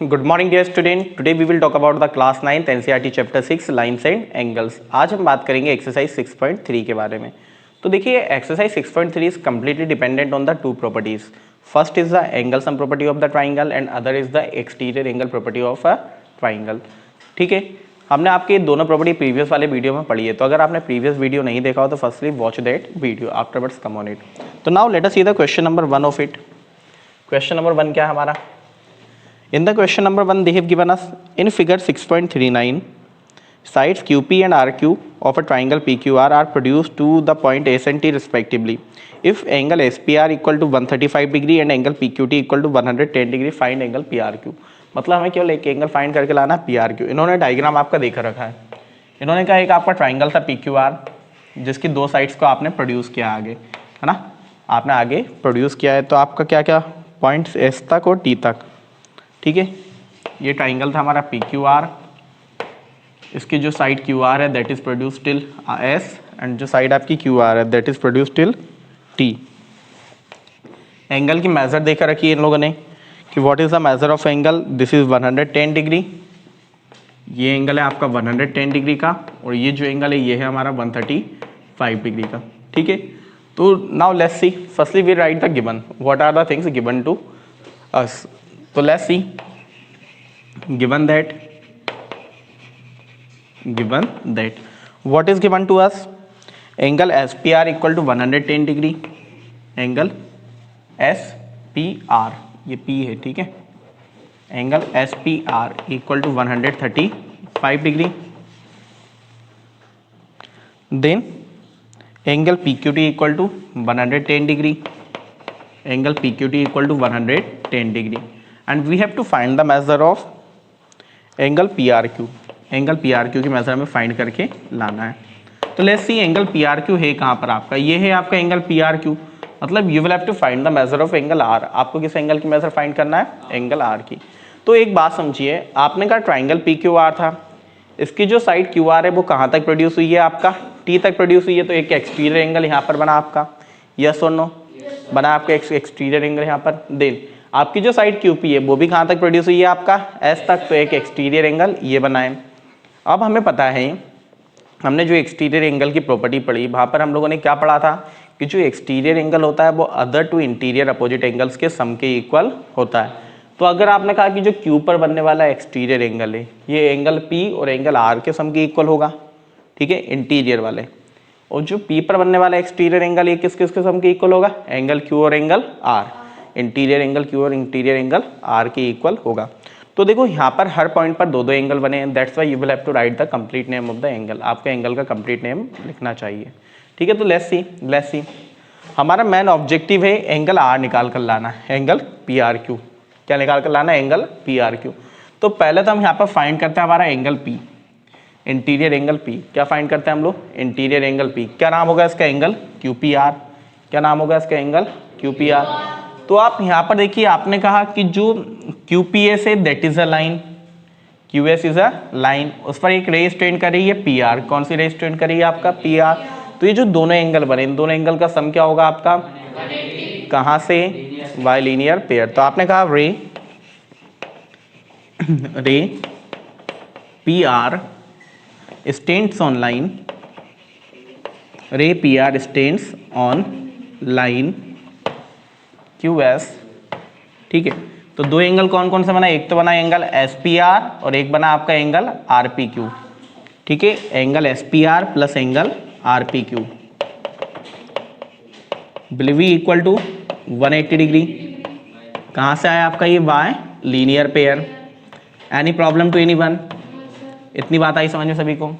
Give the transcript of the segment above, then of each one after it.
Good morning dear student. Today we will talk about the class 9th NCERT chapter 6 lines and angles. आज हम बात करेंगे exercise 6.3 के बारे में। तो देखिए exercise 6.3 is completely dependent on the two properties. First is the angle sum property of the triangle and other is the exterior angle property of a triangle. ठीक है, हमने आपके दोनों प्रॉपर्टी प्रीवियस वाले वीडियो में पढ़ी है, तो अगर आपने प्रीवियस वीडियो नहीं देखा हो तो firstly watch that video, afterwards come on it. तो now let us see the question number 1 of it. Question number 1 क्या है हमारा? In the question number 1, they have given us in figure 6.39, sides QP and RQ of a triangle PQR are produced to the point S and T respectively. If angle SPR equal to 135 degree and angle PQT equal to 110 degree, find angle PRQ. मतलब हमें केवल एक angle find करके लाना है PRQ. इन्होंने diagram आपका देखा रखा है. इन्होंने कहा एक आपका ट्राइंगल था PQR जिसकी दो साइड्स को आपने प्रोड्यूस किया आगे, है ना, आपने आगे प्रोड्यूस किया है. तो आपका क्या क्या पॉइंट्स S तक और T तक. ठीक है, ये ट्राइंगल था हमारा PQR, इसकी जो साइड QR है that is produce till S and जो साइड आपकी QR है that is produce till T. Angle की मेजर देखा रखी है इन लोगों ने कि what is the measure of angle. This is 110 degree. ये एंगल है आपका 110 डिग्री का और ये जो एंगल है ये है हमारा 135 डिग्री का. ठीक है, तो now let's see. Firstly we write the given, what are the things given to us. So let's see, given that what is given to us, angle SPR equal to 110 degree, angle SPR ये P है, ठीक है, angle SPR equal to 135 degree. then angle PQT equal to 110 degree, angle PQT equal to 110 degree. And we have to find the measure of angle PRQ. Angle PRQ की measure हमें find करके लाना है. तो let's C angle PRQ है कहाँ पर आपका, ये है आपका एंगल PRQ. मतलब you will have to find the measure of angle R. आपको किस एंगल की मेजर फाइंड करना है? एंगल R की. तो एक बात समझिए, आपने कहा ट्राइंगल PQR था, इसकी जो साइड QR है वो कहाँ तक प्रोड्यूस हुई है? आपका T तक प्रोड्यूस हुई है. तो एक एक्सटीरियर एंगल यहाँ पर बना आपका, यस और नो, बना आपका एक्सटीरियर एंगल यहाँ पर. देन आपकी जो साइड QP है वो भी कहाँ तक प्रोड्यूस हुई है? आपका S तक. तो एक एक्सटीरियर एंगल ये बनाए. अब हमें पता है, हमने जो एक्सटीरियर एंगल की प्रॉपर्टी पढ़ी वहाँ पर हम लोगों ने क्या पढ़ा था कि जो एक्सटीरियर एंगल होता है वो other two interior opposite angles के सम के इक्वल होता है. तो अगर आपने कहा कि जो Q पर बनने वाला एक्सटीरियर एंगल है ये एंगल P और एंगल R के सम के इक्वल होगा, ठीक है, इंटीरियर वाले. और जो P पर बनने वाला एक्सटीरियर एंगल ये किस किस के सम के इक्वल होगा? एंगल Q और angle R. Interior angle Q और इंटीरियर एंगल R के इक्वल होगा. तो देखो यहाँ पर हर पॉइंट पर दो दो एंगल बने हैं. That's why you will have to write the complete name of the angle. आपको एंगल का कंप्लीट नेम लिखना चाहिए. ठीक है, तो लेट्स सी हमारा मेन ऑब्जेक्टिव है एंगल R निकाल कर लाना, एंगल PRQ. क्या निकाल कर लाना? Angle PRQ. तो पहले तो हम यहाँ पर फाइंड करते हैं हमारा angle P, interior angle P. क्या फाइंड करते हैं हम लोग? Interior angle P. क्या नाम होगा इसका? Angle QPR. क्या नाम होगा इसका? Angle QPR. तो आप यहाँ पर देखिए, आपने कहा कि जो QPS है that is a line, QS is a line, उस पर एक रे स्टैंड कर रही है PR. कौन सी रे स्टैंड कर रही है? आपका PR. तो ये जो दोनों एंगल बने, इन दोनों एंगल का सम क्या होगा आपका? कहाँ से? Bye linear pair. तो आपने कहा रे PR स्टैंड्स ऑन लाइन, रे PR stands on line QS. ठीक है, तो दो एंगल कौन कौन सा बना? एक तो बना एंगल SPR और एक बना आपका एंगल RPQ. ठीक है, angle SPR plus angle RPQ will be equal to 180 degree. कहाँ से आया आपका ये? By linear pair. Any problem to anyone? इतनी बात आई समझ में सभी को?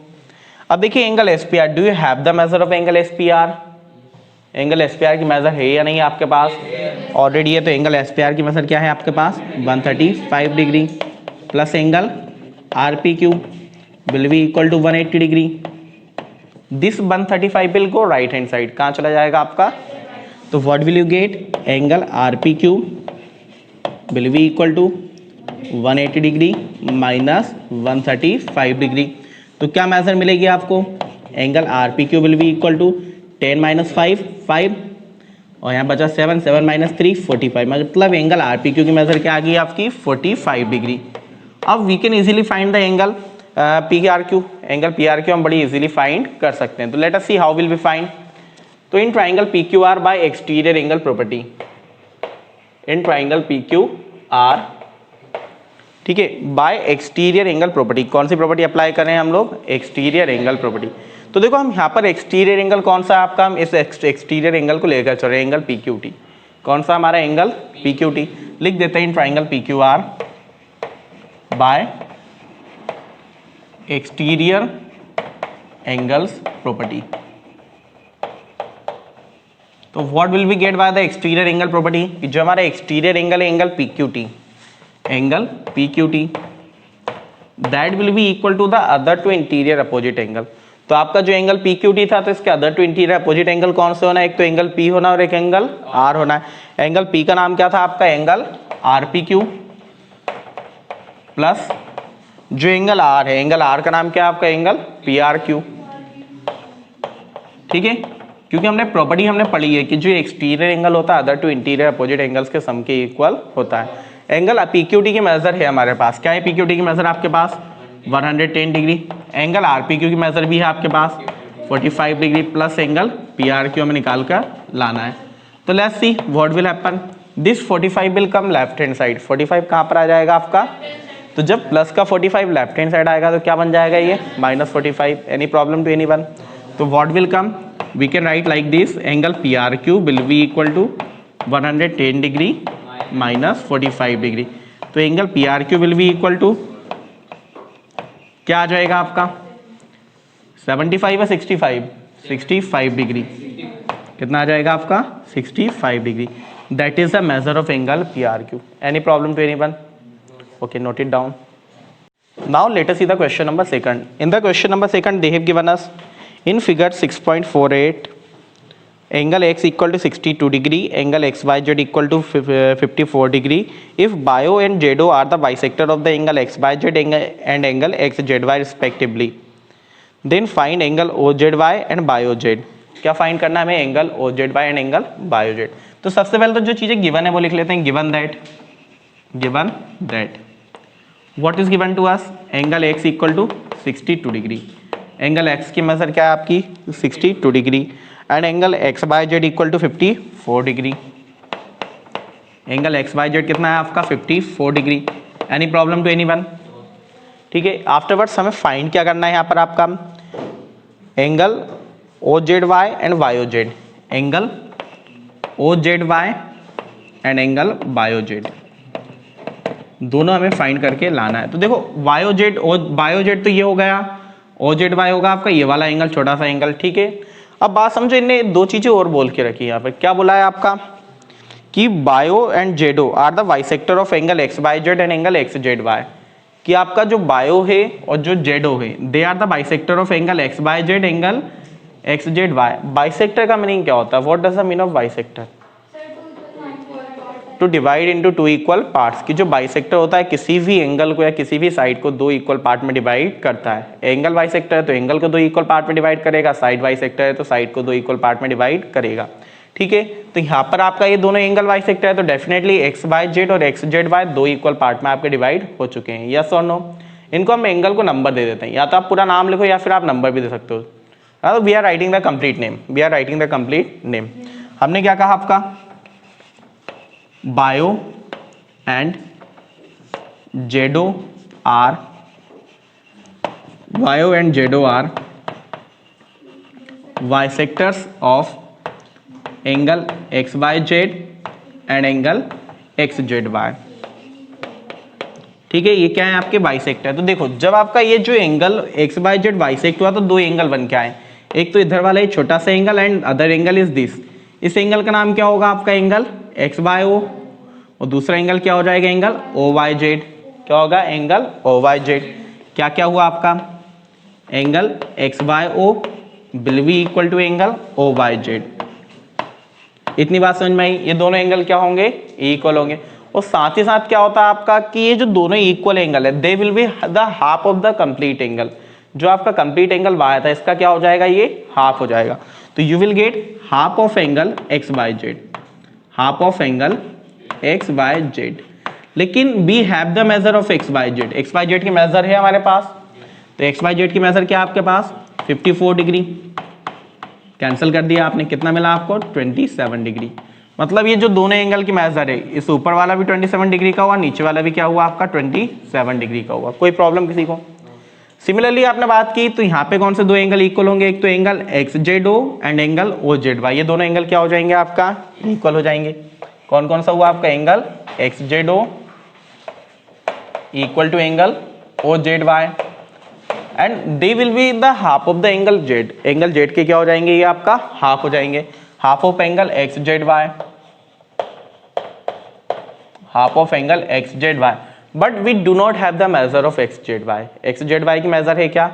अब देखिए angle SPR, do you have the measure of angle SPR? Angle SPR की मेजर है या नहीं आपके पास? ऑलरेडी है. तो एंगल SPR की मेजर क्या है आपके पास? 135 degree plus angle RPQ will be equal to 180 degree. This 135 will go right hand side. कहाँ चला जाएगा आपका? तो what will you get? Angle RPQ will be equal to 180 degree minus 135 degree. तो क्या मेजर मिलेगी आपको? Angle RPQ will be equal to 10 minus 5, 5. और यहाँ बचा 7, 7 माइनस 3 45, मतलब एंगल आर पी क्यू की मेजर क्या आ गई आपकी 45 डिग्री। अब we can easily find the angle P R q, angle P R q हम बड़ी इजीली फाइंड कर सकते हैं। तो let us see how will be find. तो in triangle p Q r by exterior angle property, in triangle p Q r, ठीक है, bye exterior angle property, कौन सी प्रॉपर्टी अप्लाई कर रहे हैं हम लोग, एक्सटीरियर एंगल प्रॉपर्टी। तो देखो हम यहाँ पर एक्सटीरियर एंगल कौन सा आपका, हम इस एक्सटीरियर एंगल को लेकर चल रहे हैं, एंगल पी क्यू टी। कौन सा हमारा एंगल पी क्यू टी, लिख देते हैं in triangle p Q r by exterior angles property. तो what will be get by the exterior angle property, जो हमारा एक्सटीरियर एंगल है angle P q t, angle P q t that will be equal to the other two interior opposite angle. तो आपका जो angle P q T था तो इसके other two interior opposite angle कौन से होना है, एक तो एंगल पी होना और एक एंगल आर होना है। एंगल पी का नाम क्या था आपका, angle are p Q, plus जो एंगल आर है, एंगल आर का नाम क्या है आपका, एंगल पी आर क्यू। ठीक है, क्योंकि हमने प्रॉपर्टी हमने पढ़ी है कि जो एक्सटीरियर एंगल होता है other two interior opposite angles के सम के इक्वल होता है। एंगल पी क्यू टी की मेजर है हमारे पास, क्या है पी क्यू टी की मेजर आपके पास 110 degree, angle are p q की मेजर भी है आपके पास 45 degree, plus angle P R Q हमें निकाल कर लाना है। तो let's see what will happen, this 45 will come left hand side, 45 कहाँ पर आ जाएगा आपका, तो जब प्लस का 45 लेफ्ट हैंड साइड आएगा तो क्या बन जाएगा ये -45। एनी प्रॉब्लम टू एनीवन, तो what will come, we can write like this, angle P R q will be equal to 110 degree -45 degree. तो angle P R q will be equal to क्या आ जाएगा आपका 75 या 65, 65 डिग्री, कितना आ जाएगा आपका 65 degree. That is the measure of angle P R Q. Any problem to anyone, okay, note it down. Now let us see the question number 2. In the question number 2 they have given us in figure 6.48 angle x equal to 62 degree, angle xyz equal to 54 degree. If bio and ZO are the bisector of the angle xyz and angle xzy respectively, then find angle OZY and BioZ. क्या find करना है हमें, angle OZY and angle BioZ। तो सबसे पहले तो जो चीजें गिवन है वो लिख लेते हैं, given that what is given to us, angle x equal to 62 degree, angle x की मेजर क्या है आपकी 62 degree, and angle x Y Z equal to 54 degree, angle x Y Z कितना है आपका 54 degree. Any problem to anyone, ठीक है। Afterwards हमें फाइंड क्या करना है यहाँ पर आपका, angle OZY and YOZ, angle OZY and angle BioZ, दोनों हमें फाइंड करके लाना है। तो देखो BioZ तो ये हो गया, OZY होगा आपका ये वाला एंगल, छोटा सा एंगल, ठीक है। अब बात समझो, इनने दो चीजें और बोल के रखी है यहाँ पर, क्या बोला है आपका कि Y O and Z O are the bisector of angle XYZ and angle XZY, कि आपका जो बायो है और जो जेडो है they are the bisector of angle XYZ angle XZY। Bisector का मीनिंग क्या होता है, what does the mean of bisector, to divide into two equal parts, की जो बाइसेक्टर होता है किसी भी एंगल को या किसी भी साइड को दो इक्वल पार्ट में डिवाइड करता है। एंगल बाइसेक्टर है तो एंगल को दो इक्वल पार्ट में डिवाइड करेगा, साइड बाइसेक्टर है तो साइड को दो इक्वल पार्ट में डिवाइड करेगा, ठीक है। तो यहाँ पर आपका ये दोनों एंगल बाइसेक्टर है तो डेफिनेटली XYZ और XZY दो इक्वल पार्ट में आपके डिवाइड हो चुके हैं, यस और नो। इनको हम एंगल को नंबर दे देते हैं, या तो आप पूरा नाम लिखो या फिर आप नंबर भी दे सकते हो। We are writing the complete name, हमने क्या कहा आपका, Y O and ZO are bisectors of angle XYZ and angle XZY, ठीक है। ये क्या है आपके बाइसेक्टर। तो देखो जब आपका ये जो एंगल XYZ बाइसेक्ट हुआ तो दो एंगल बन के आए, एक तो इधर वाला ये छोटा सा angle and other angle is this, इस एंगल का नाम क्या होगा आपका, एंगल XYO, और दूसरा एंगल क्या हो जाएगा, एंगल OYZ, क्या होगा, एंगल OYZ। क्या क्या हुआ आपका, angle XYO will be equal to angle OYZ। इतनी बात समझ में आई, ये दोनों एंगल क्या होंगे, इक्वल होंगे। और साथ ही साथ क्या होता है आपका कि ये जो दोनों इक्वल एंगल है दे will be the half of the complete angle, जो आपका कंप्लीट एंगल वाया था इसका क्या हो जाएगा, ये हाफ हो जाएगा। तो you will get half of angle x bye z, half of angle x bye z. लेकिन we have the measure of x bye Z, x bye Z की मेजर है हमारे पास, तो एक्स बाय जेड की मेजर क्या आपके पास 54 degree, cancel कर दिया आपने, कितना मिला आपको 27 डिग्री। मतलब ये जो दोनों एंगल की मेजर है, इस ऊपर वाला भी 27 डिग्री का हुआ, नीचे वाला भी क्या हुआ आपका 27 डिग्री का हुआ। कोई प्रॉब्लम किसी को? सिमिलरली आपने बात की तो यहाँ पे कौन से दो एंगल इक्वल होंगे, एक तो angle x Z O and angle O Z Y, ये दोनों एंगल क्या हो जाएंगे आपका इक्वल हो जाएंगे। कौन कौन सा हुआ आपका angle x Z O equal to angle O Z Y and they will be the half of the angle Z, angle Z के क्या हो जाएंगे ये आपका हाफ हो जाएंगे, half of angle x Z Y, half of angle x Z Y. But we do not have the measure of X Z Y, X Z Y की measure है क्या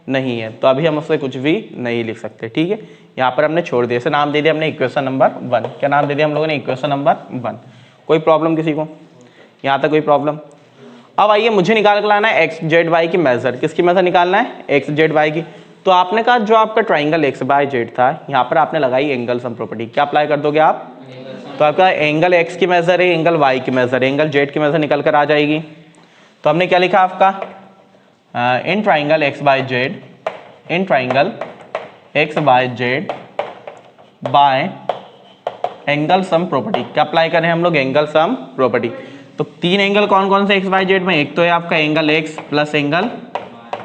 नहीं है, तो अभी हम उससे कुछ भी नहीं लिख सकते। ठीक है, यहाँ पर हमने छोड़ दिया, इसे नाम दे दिया हमने इक्वेशन नंबर 1। क्या नाम दे दिया हम लोगों ने, इक्वेशन नंबर 1। कोई प्रॉब्लम किसी को? यहाँ तक कोई प्रॉब्लम? अब आइए मुझे निकाल कर लाना है एक्स जेड वाई की मेजर, किसकी मेजर निकालना है एक्स जेड वाई की। तो आपने कहा जो आपका ट्राइंगल एक्स बाय जेड था, यहाँ पर आपने लगाई एंगल सम प्रॉपर्टी, क्या अप्लाई कर दोगे आप, तो आपका एंगल एक्स की मेजर है, एंगल वाई की मेजर है, एंगल जेड की मेजर निकल कर आ जाएगी। तो हमने क्या लिखा आपका in triangle X bye Z, in triangle X bye Z by angle sum property, क्या अप्लाई करें हम लोग एंगल सम प्रॉपर्टी। तो तीन एंगल कौन कौन से एक्स बाय जेड में, एक तो है आपका angle X plus angle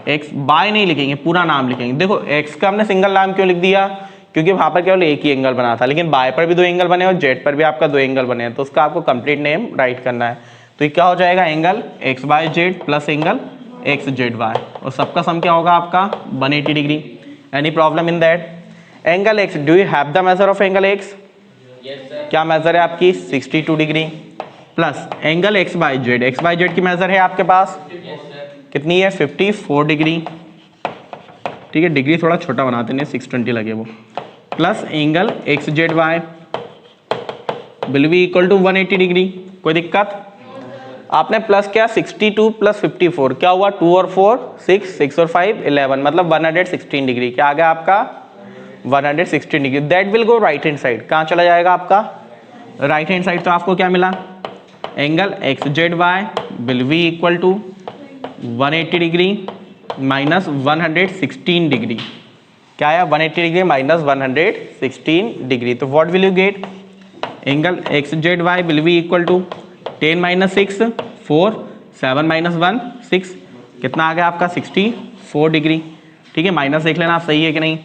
x, Y नहीं लिखेंगे पूरा नाम लिखेंगे। देखो एक्स का हमने सिंगल नाम क्यों लिख दिया, क्योंकि वहां पर केवल एक ही एंगल बना था, लेकिन बाय पर भी दो एंगल बने और जेड पर भी आपका दो एंगल बने हैं, तो उसका आपको कंप्लीट नेम राइट करना है। तो ये क्या हो जाएगा angle x bye Z plus angle x Z Y, और सबका सम क्या होगा आपका 180 degree. Any problem in that? Angle X, do you have the measure of angle X? क्या मेजर है आपकी 62 degree, plus angle x bye Z, x bye Z की measure है आपके पास कितनी है 54 डिग्री। ठीक है, डिग्री थोड़ा छोटा बनाते हैं 620 लगे वो, plus angle x Z Y will be equal to 180 degree. कोई दिक्कत? आपने प्लस क्या 62 प्लस 54 क्या हुआ 2 और 4 6, 6 और 5 11, मतलब 116 डिग्री। क्या आ गया आपका 116 degree. That will go right hand side, कहाँ चला जाएगा आपका राइट हैंड साइड। तो आपको क्या मिला angle x Z Y will be equal to 180 degree minus 116 degree. क्या आया 180 डिग्री माइनस 116 डिग्री। तो what will you get, angle x Z Y will be equal to 10 minus 6 4, 7 minus 1 6, कितना आ गया आपका 64 डिग्री। ठीक है, माइनस देख लेना आप सही है कि नहीं।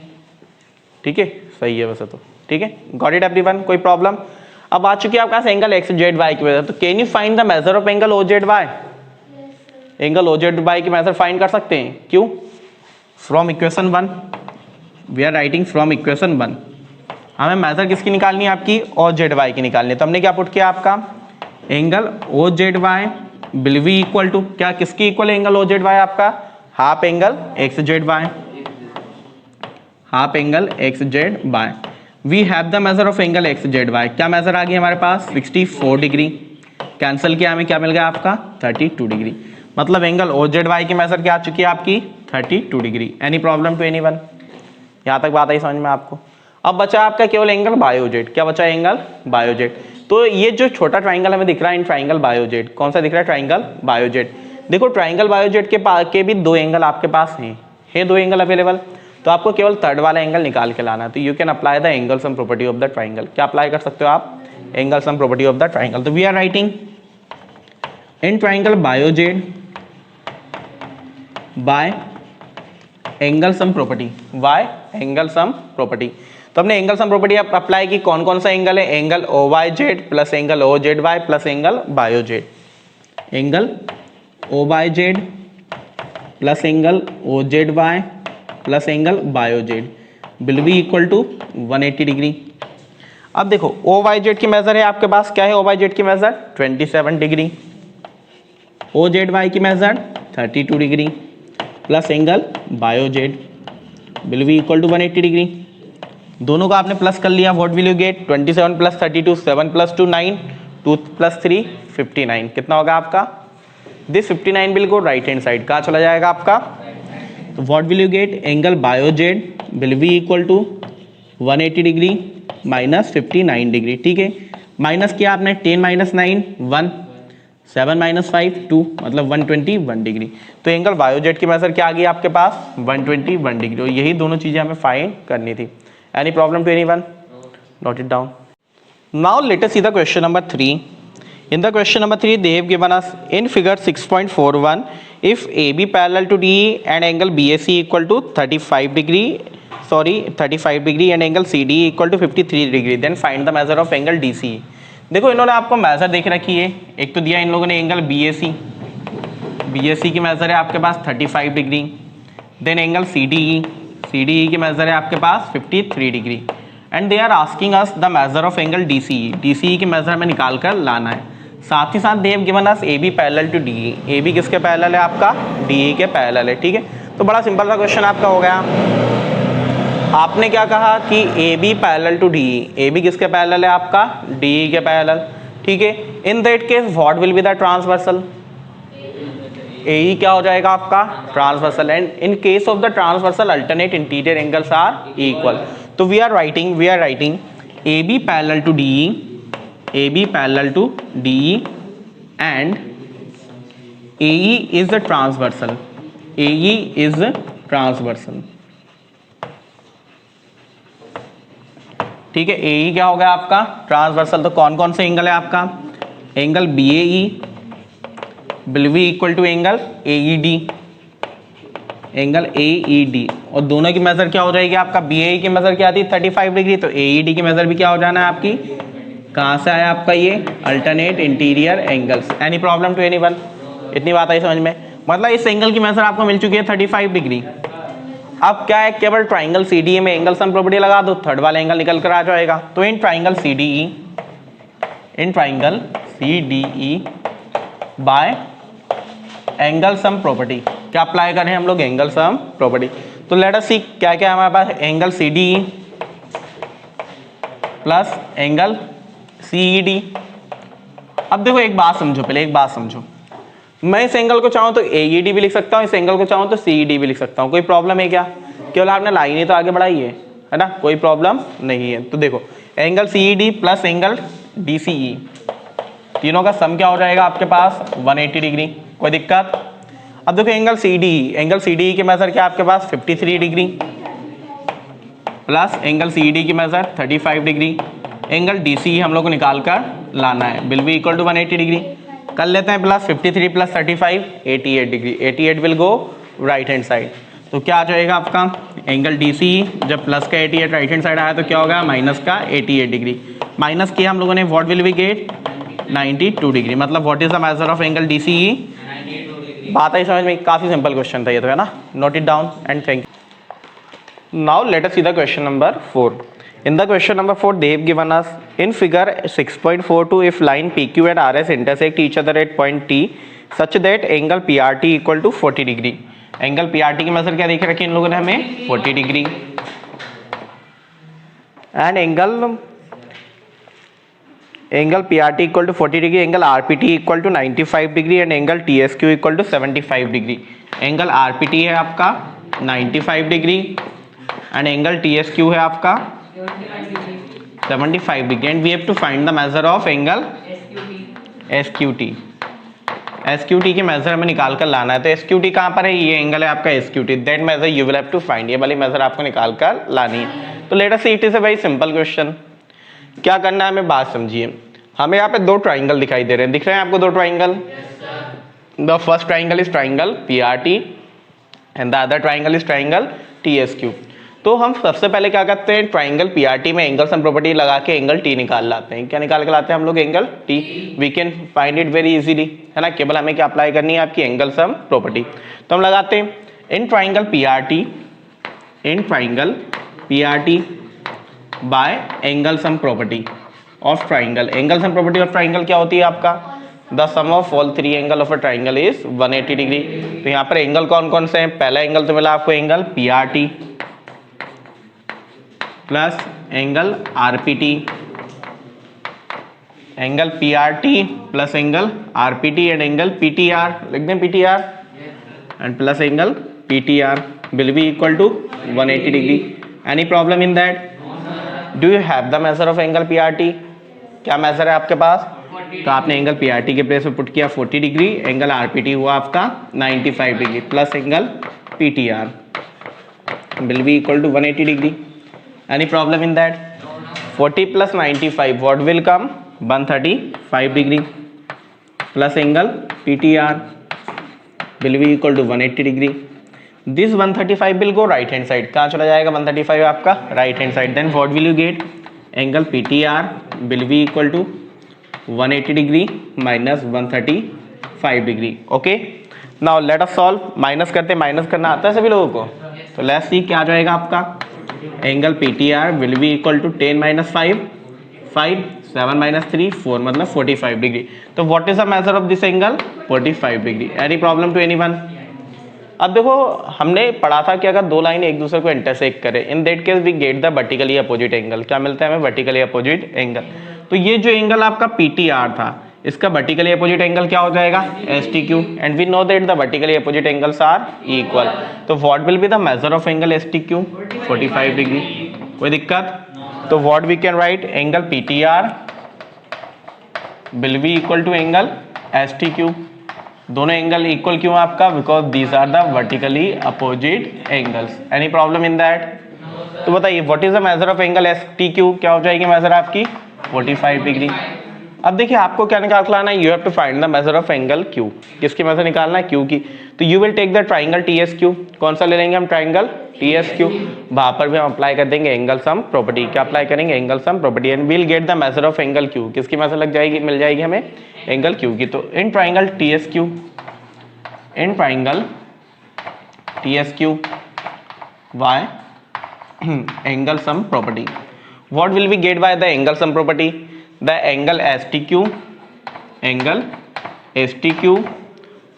ठीक है, सही है वैसे तो। ठीक है, गॉट इट एवरीवन, कोई प्रॉब्लम? अब आ चुकी है आपका एंगल एक्स जेड वाई की मेजर। तो can you find the measure of angle O Z Y? Angle O Z Y की मेजर फाइंड कर सकते हैं, क्यों? From equation 1, we are writing from equation 1। हमें मेजर किसकी निकालनी है आपकी ओ जेड वाई की निकालनी है। तो हमने क्या पुट किया आपका angle O Z Y will be equal to, क्या किसकी equal angle O Z y आपका half angle x Z Y, half angle x Z y. We have the measure of angle x Z y, क्या measure आ गई हमारे पास 64 degree, cancel किया हमें क्या मिल गया आपका 32 डिग्री। मतलब एंगल ओ जेड वाई की मेजर क्या आ चुकी है आपकी 32 degree. Any problem to anyone? यहाँ तक बात आई समझ में आपको? अब बचा आपका केवल एंगल बायोजेड। क्या बचा एंगल बायोजेड। तो ये जो छोटा ट्राइंगल हमें दिख रहा है इन ट्राइंगल बायोजेड, कौन सा दिख रहा है ट्राइंगल बायोजेड। देखो ट्राइंगल बायोजेड के भी दो एंगल आपके पास हैं दो एंगल अवेलेबल, तो आपको केवल थर्ड वाला एंगल निकाल के लाना है। तो you can apply the angle sum property of the triangle. क्या अप्लाई कर सकते हो आप angle sum property of the triangle. तो we are writing in triangle Y O Z by angle sum property, by angle sum property. तो हमने angle sum property apply की, कौन कौन सा एंगल है angle o y z plus angle O Z y plus angle Y O z, angle o y z plus angle O Z y plus angle Y O Z will be equal to 180 degree. अब देखो o y z की measure है आपके पास, क्या है o y z की measure 27 degree, o Z Y की measure 32 degree plus angle Y O Z will be equal to 180 degree. दोनों का आपने प्लस कर लिया, what will you get 27 plus 32, 7 plus 2 9, 2 plus 3 59, कितना होगा आपका this 59 will go right hand side, कहाँ चला जाएगा आपका। तो what will you get angle Y O Z will be equal to 180 degree minus 59 degree, ठीक है। माइनस किया आपने 10 माइनस 9 1, 7 माइनस 5 2, मतलब 121 डिग्री। तो एंगल वाई जेड की मेजर क्या आ गई आपके पास 121 डिग्री, और यही दोनों चीज़ें हमें फाइंड करनी थी। Any problem to anyone? Note it down. Now let us see the question number 3. In the question number 3, they have given us in figure 6.41, if AB parallel to DE and angle BAC equal to 35 degree and angle CDE equal to 53 degree, then find the measure of angle DCE. देखो इन्होंने आपको major देख रखी है, एक तो दिया इन लोगों ने एंगल BAC की मेजर है आपके पास 35 डिग्री, देन एंगल CDE की मेजर है आपके पास 53 degree, and they are asking us the measure of angle DCE की मेजर हमें निकाल कर लाना है। साथ ही साथ they have given us AB parallel to DE, AB किसके पैरेलल है आपका DE के पैरेलल है, ठीक है। तो बड़ा सिंपल सा क्वेश्चन आपका हो गया। आपने क्या कहा कि AB parallel to DE, AB किसके पैरेलल है आपका DE के पैरेलल, ठीक है। In that case what will be the transversal, AE क्या हो जाएगा आपका transversal, and in case of the transversal alternate interior angles are equal. तो we are writing AB parallel to DE and AE is the transversal, ठीक है। AE क्या होगा आपका ट्रांसवर्सल। तो कौन कौन से एंगल है आपका, angle BAE will be equal to angle AED, और दोनों की मेजर क्या हो जाएगी आपका, BAE की मेजर क्या आती है 35 डिग्री, तो AED की मेजर भी क्या हो जाना है आपकी, कहाँ से आया आपका ये alternate interior angles. Any problem to anyone? इतनी बात आई समझ में? मतलब इस एंगल की मेजर आपको मिल चुकी है 35 डिग्री। अब क्या है, केवल ट्राइंगल CDE में एंगल सम प्रॉपर्टी लगा दो, थर्ड वाला एंगल निकल कर आ जाएगा। तो in triangle CDE by angle sum property क्या अप्लाई करें हम लोग, एंगल सम प्रॉपर्टी। तो लेट अस सी क्या क्या हमारे पास, angle CDE plus angle CED। अब देखो एक बात समझो, मैं इस एंगल को चाहूँ तो AED भी लिख सकता हूँ, इस एंगल को चाहूँ तो CED भी लिख सकता हूँ, कोई प्रॉब्लम है क्या? केवल आपने लाइन ही तो आगे बढ़ाई है ना, कोई प्रॉब्लम नहीं है। तो देखो angle CED plus angle DCE, तीनों का सम क्या हो जाएगा आपके पास 180 डिग्री, कोई दिक्कत? अब देखो एंगल CDE की मेजर क्या आपके पास 53 डिग्री प्लस एंगल CED की मेजर 35 डिग्री, एंगल DCE हम लोग को निकाल कर लाना है, will be equal to 180 degree. कर लेते हैं plus 53 plus 35 88 degree, 88 will go right hand side. तो क्या आ जाएगा आपका एंगल DCE, जब प्लस का 88 राइट हैंड साइड आया तो क्या होगा माइनस का 88 डिग्री, माइनस किया हम लोगों ने, what will be get 92 degree. मतलब what is the measure of angle DCE? बात आई समझ में? काफी सिंपल क्वेश्चन था ये तो, है ना। Note it down and thank you. Now let us see the question number 4. In the question number 4, they have given us in figure 6.42, if line PQ and RS intersect each other at point T such that angle PRT equal to 40 degree. Angle PRT की measure क्या देख रखी है इन लोगों ने हमें 40 degree, and angle PRT equal to 40 degree, angle RPT equal to 95 degree, and angle TSQ equal to 75 degree. Angle RPT है आपका 95 डिग्री एंड एंगल TSQ है आपका 75 degree, and we have to find the measure of angle SQT की measure हमें निकाल कर लाना है। तो SQT कहाँ पर है, ये एंगल है आपका SQT, that measure you will have to find, ये वाली मेजर आपको निकाल कर लानी है। तो let us see, it is a very simple question. क्या करना है हमें, बात समझिए। हमें यहाँ पे दो ट्राइंगल दिखाई दे रहे हैं, दिख रहे हैं आपको दो triangle. The first triangle is triangle PRT and the other triangle is triangle TSQ। तो हम सबसे पहले क्या करते हैं, ट्राइंगल PRT में एंगल सम प्रॉपर्टी लगा के एंगल T निकाल लाते हैं। क्या निकाल के लाते हैं हम लोग, angle T। We can find it very easily, है ना। केवल हमें क्या अप्लाई करनी है, आपकी एंगल सम प्रॉपर्टी। तो हम लगाते हैं in triangle PRT by angle sum property of triangle. Angle sum property of triangle क्या होती है आपका, the sum of all three angle of a triangle is 180 degree. तो यहाँ पर एंगल कौन कौन से हैं, पहला एंगल तो मिला आपको angle PRT plus angle RPT, angle PRT plus angle RPT and angle PTR, लिख दें PTR, and plus angle PTR will be equal to 180 degree. Any problem in that? Do you have the measure of angle P R T? क्या measure है आपके पास? तो आपने angle P R T के place में पुट किया 40 degree, angle are P T हुआ आपका 95 degree plus angle P T R will be equal to 180 degree. Any problem in that? 40 plus 95 what will come? 135 degree plus angle P T R will be equal to 180 degree. This 135 will go right hand side. कहाँ चला जाएगा 135 आपका? Right hand side. Then what will you get? Angle P T R will be equal to 180 degree minus 135 degree. Okay, now let us solve. Minus करते, minus करना आता है सभी लोगों को? तो लेट्स सी क्या आ जाएगा आपका. Angle P T R will be equal to 10 minus 5 5 7 minus 3 4 मतलब 45 डिग्री. तो what is the measure of this angle? 45 degree. Any problem to anyone? अब देखो हमने पढ़ा था कि अगर दो लाइन एक दूसरे को इंटरसेक्ट करें, in that case we get the vertically opposite angle. क्या मिलता है हमें? Vertically opposite angle. तो ये जो एंगल आपका पी टी आर था, इसका वर्टिकली अपोजिट एंगल क्या हो जाएगा? S t q. And we know that the vertically opposite angles are equal. तो what will be the measure of angle s t q? 45 degree. कोई दिक्कत? तो what we can write? Angle P T R will be equal to angle s t q. दोनों angle equal क्यों आपका? Because these are the vertically opposite angles. Any problem in that? तो बताइए what is the measure of angle s t Q? क्या हो जाएगी major आपकी? 45 degree. अब देखिए आपको क्या निकालना है? You have to find the measure of angle Q. किसकी मेजर निकालना है? क्यू की. तो you will take the triangle T S Q. कौन सा ले लेंगे हम? Triangle T S Q. वहां पर भी हम अप्लाई कर देंगे एंगल सम प्रॉपर्टी. क्या अप्लाई करेंगे? Angle sum property. And we'll get the measure of angle Q. किसकी मेजर लग जाएगी? मिल जाएगी हमें एंगल क्यू की. तो in triangle T S Q, in triangle T S Q by angle sum property, what will we get by the angle sum property? The angle STQ, angle STQ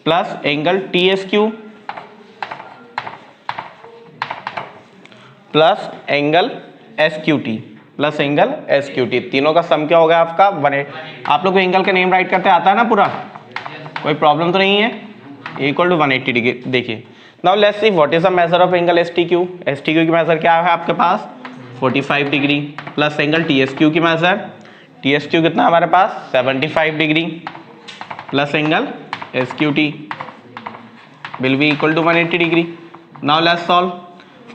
plus angle TSQ plus angle SQT plus angle SQT. तीनों का सम क्या होगा आपका? 180. आप लोग को angle का name right करते आता है ना पूरा? कोई प्रॉब्लम तो नहीं है? Equal to 180 degree. देखिए now let's see what is the measure of angle STQ. STQ की मेजर क्या है आपके पास? 45 डिग्री प्लस एंगल TSQ की मेजर, TSQ कितना हमारे पास? 75 degree plus angle SQT will be equal to 180 degree. Now let's solve.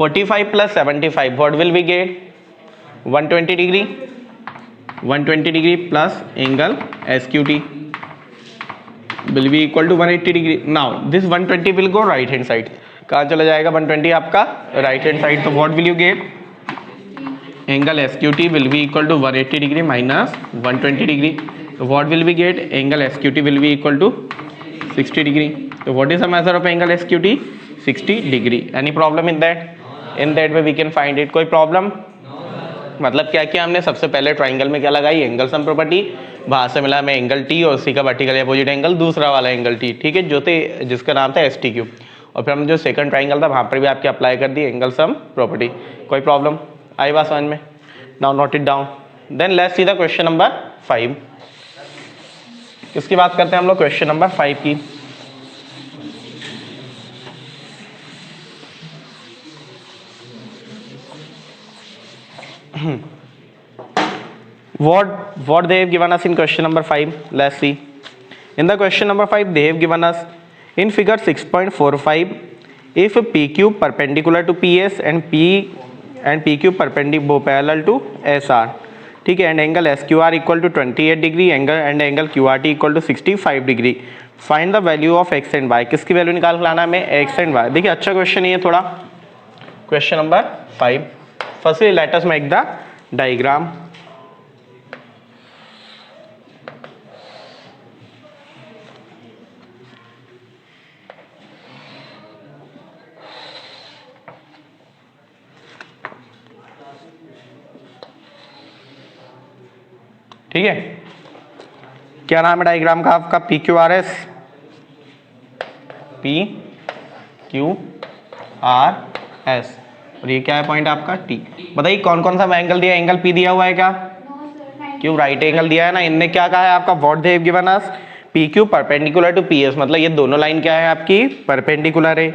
45 plus 75 what will be get? 120 degree. 120 degree plus angle SQT will be equal to 180 degree. Now this 120 will go right hand side. कहाँ चला जाएगा 120 आपका? Right hand side. तो what will you get? Angle SQT will be equal to 180 degree minus 120 degree. So what will we get? Angle SQT will be equal to 60 degree. So what is the measure of angle SQT? 60 degree. Any problem in that? In that way we can find it. कोई problem? मतलब क्या किया हमने? सबसे पहले triangle में क्या लगाई? Angle sum property. वहाँ से मिला हमें एंगल T और उसी का वर्टिकली अपोजिट एंगल दूसरा वाला एंगल T. ठीक है, जो थे जिसका नाम था STQ. और फिर हमने जो सेकंड ट्राइंगल था वहाँ पर भी आपके अप्लाई कर दी एंगल सम प्रॉपर्टी. कोई प्रॉब्लम आई बात समझ में? Now note it down. Then let's see the question number 5. किसकी बात करते हैं हम लोग? क्वेश्चन नंबर 5 की. what they have given us in question number 5? Let's see. In the question number 5 they have given us in figure 6.45 if PQ perpendicular to PS and PQ perpendicular parallel to SR. ठीक है, and angle SQR equal to 28 degree angle QRT equal to 65 degree. Find the value of x and y. किसकी value निकाल के लाना है हमें? X and y. देखिए अच्छा क्वेश्चन ये थोड़ा. Question number 5. Firstly let us make the diagram. ठीक है, क्या नाम है डायग्राम का आपका? PQRS. PQRS. और ये क्या है पॉइंट आपका? T. बताइए कौन कौन सा एंगल दिया? एंगल P दिया हुआ है क्या? क्यों? राइट एंगल दिया है ना. इनने क्या कहा है आपका? What they have given us? PQ perpendicular to PS. मतलब ये दोनों लाइन क्या है आपकी? परपेंडिकुलर है.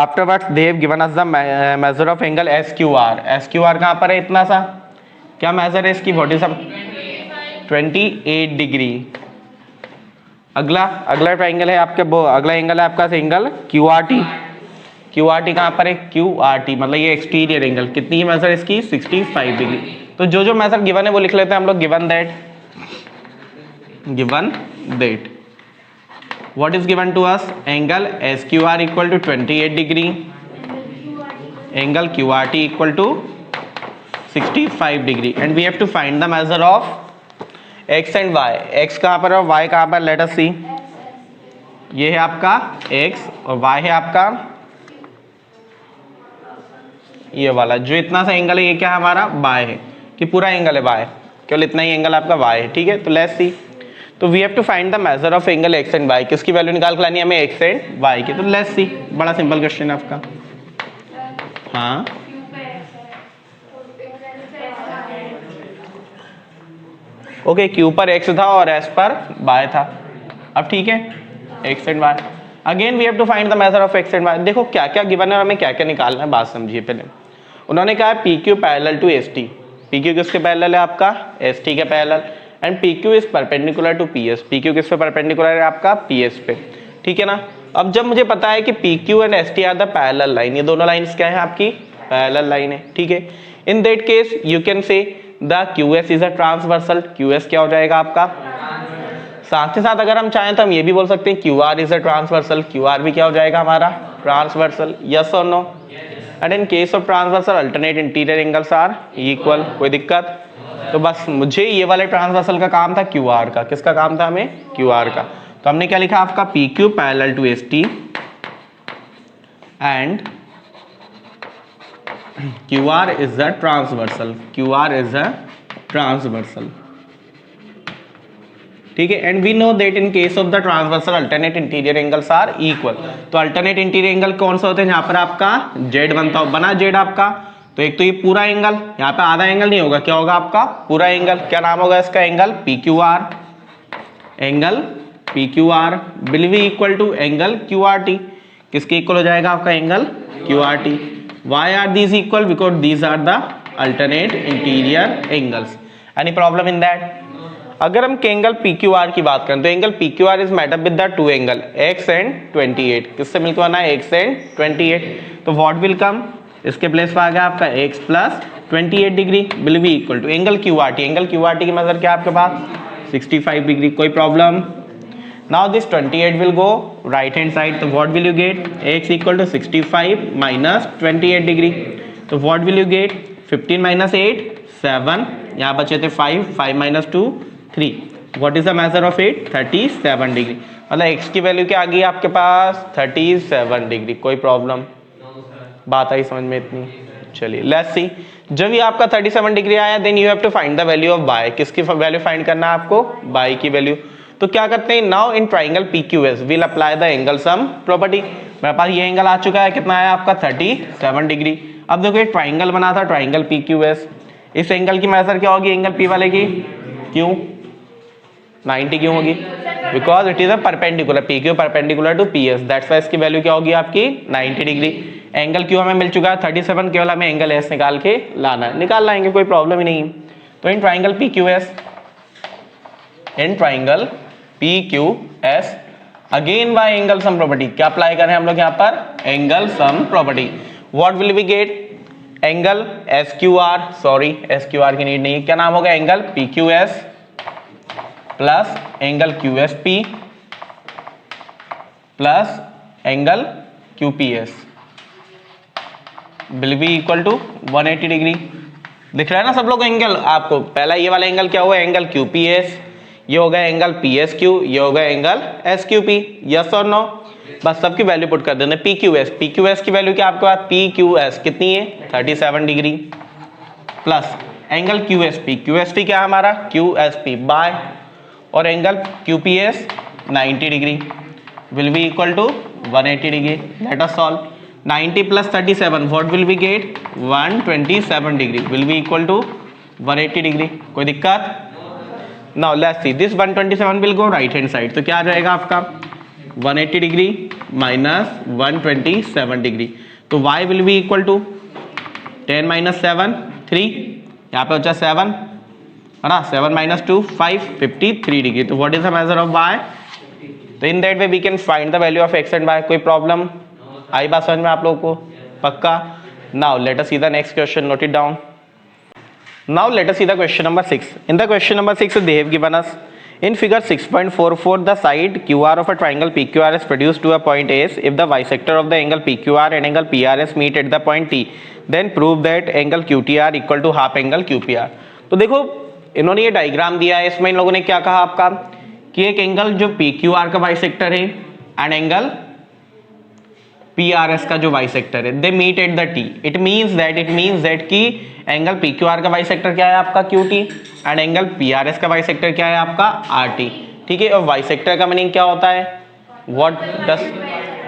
Afterwards they have given us the measure of angle SQR. SQR कहाँ पर है? इतना सा. क्या मेजर है इसकी, व्हाट इज 28 डिग्री। अगला ट्राइंगल है आपके, वो अगला एंगल है आपका angle Q R T. Q R T कहाँ पर है, क्यू आर टी मतलब ये एक्सटीरियर एंगल, कितनी मेजर इसकी 65 डिग्री। तो जो मेजर गिवन है वो लिख लेते हैं हम लोग, given that what is given to us, angle S Q R equal to 28 degree, angle Q R T equal to 65 degree, and we have to find the measure of x and y। x कहाँ पर और y कहाँ पर, late us सी। ये है आपका x और y है आपका ये वाला, जो इतना सा एंगल है ये क्या है हमारा y है, कि पूरा एंगल है y, केवल इतना ही एंगल आपका y है, ठीक है। तो लेट्स सी, तो we have to find the measure of angle x and y। किसकी वैल्यू निकाल के लानी है हमें, x एंड y की। तो लेट्स सी, बड़ा सिंपल क्वेश्चन है आपका। हाँ ओके, Q पर x था और S पर y था। अब ठीक है, x and y, again we have to find the measure of x and y। देखो क्या क्या गिवन है और हमें क्या क्या निकालना है, बात समझिए पहले। उन्होंने कहा है PQ parallel to ST। PQ किसके पैरेलल है आपका, ST के parallel, and PQ is perpendicular to PS। PQ किस पे परपेंडिकुलर है आपका, PS पे, ठीक है ना। अब जब मुझे पता है कि PQ and ST are the parallel line, ये दोनों लाइंस क्या है आपकी, पैरेलल लाइन है, ठीक है। In that case you can say the QS is a transversal. QS क्या हो जाएगा आपका, साथ ही साथ अगर हम चाहें तो हम ये भी बोल सकते हैं QR is a transversal. QR भी क्या हो जाएगा हमारा, ट्रांसवर्सल। यस और no, and in case of transversal alternate interior angles are equal. कोई दिक्कत, तो बस मुझे ये वाले ट्रांसवर्सल का काम था QR का। किसका काम था हमें, QR का। तो हमने क्या लिखा आपका, PQ parallel to ST and QR is the transversal। QR is a transversal, ठीक है। And we know that in case of the transversal alternate interior angles are equal. तो अल्टरनेट इंटीरियर एंगल कौन सा होते हैं, यहाँ पर आपका Z बनता बना Z आपका। तो एक तो ये पूरा एंगल, यहाँ पे आधा एंगल नहीं होगा, क्या होगा आपका पूरा एंगल। क्या नाम होगा इसका, angle PQR। Angle PQR will be equal to angle QRT। किसके इक्वल हो जाएगा आपका, angle QRT। Why are these equal? Because these are the alternate interior angles. Any problem in that? अगर हम एंगल PQR की बात करें तो angle PQR is made up with the two angle x and 28। किससे मिलकर बना है, x and 28। तो what will come, इसके प्लेस पर आ गया आपका x plus 28 degree will be equal to angle QRT। Angle QRT की मेजर क्या आपके पास, 65 डिग्री। कोई problem. Now this 28 will go right hand side, so what will you get, x equal to 65 minus 28 degree। तो what will you get, 15 minus 8 7, यहाँ बचे थे 5 minus 2 3। what is the measure of 8, 37 degree. मतलब x की value क्या आ गई आपके पास, 37 डिग्री। कोई प्रॉब्लम, बात आई समझ में इतनी। चलिए लेट्स सी, जब ये आपका 37 डिग्री आया then you have to find the value of y। किसकी वैल्यू फाइंड करना है आपको, y की वैल्यू। तो क्या करते हैं, now in triangle PQS will apply the angle sum property. मेरे पास ये एंगल आ चुका है, कितना आया आपका 37 डिग्री। अब देखो एक ट्राइंगल बना था, ट्राइंगल PQS। इस एंगल की मेजर क्या होगी, एंगल P वाले की, क्यों 90 क्यों होगी, because it is a perpendicular, PQ perpendicular to PS, that's why इसकी वैल्यू क्या होगी आपकी 90 डिग्री। एंगल Q हमें मिल चुका है 37, केवल हमें एंगल S निकाल के लाना है, निकाल लाएंगे, कोई प्रॉब्लम ही नहीं। तो in triangle PQS, in triangle PQS again by angle sum property, क्या अप्लाई कर रहे हैं हम लोग यहाँ पर, angle sum property. What will we get, angle SQR, sorry SQR की नीड नहीं है, क्या नाम होगा, angle PQS plus angle QSP plus angle QPS will be equal to 180 degree. दिख रहा है ना सब लोग एंगल आपको। पहला ये वाला एंगल क्या हुआ, एंगल QPS, ये होगा एंगल PSQ, ये होगा एंगल SQP। यस और नो, बस सबकी वैल्यू पुट कर देना। PQS की वैल्यू क्या आपके पास, PQS कितनी है 37 डिग्री प्लस एंगल QSP क्या है हमारा QSP बाय, और angle QPS 90 degree will be equal to 180 degree. Let us solve, 90 plus 37 what will be get, 127 degree will be equal to 180 degree. कोई दिक्कत। Now let's see, this 127 will go right hand side, तो क्या आ जाएगा आपका 180 degree minus 127 degree. तो y will be equal to 10 minus 7 3, यहाँ पे बचा 7 है ना, 7 - 2 5 53 डिग्री। तो what is the measure of y? तो in that way we can find the value of x and y. कोई प्रॉब्लम आई बात समझ में आप लोगों को? पक्का? Now let us see the next question, note it down. Now let us see the question number 6. In the question number 6 they have given us in figure 6.44 the side QR of a triangle PQR is produced to a point S if the bisector of the angle PQR and angle PRS meet at the point T then prove that angle QTR equal to half angle QPR। तो देखो इन्होंने ये diagram दिया है, इसमें इन लोगों ने क्या कहा आपका कि एक एंगल जो PQR का बाइसेक्टर है एंड एंगल PRS का जो बाइसेक्टर है they meet at the T। It means that कि एंगल PQR का बाइसेक्टर क्या है आपका QT एंड एंगल PRS का बाइसेक्टर क्या है आपका RT। ठीक है, और बाइसेक्टर का मीनिंग क्या होता है? What does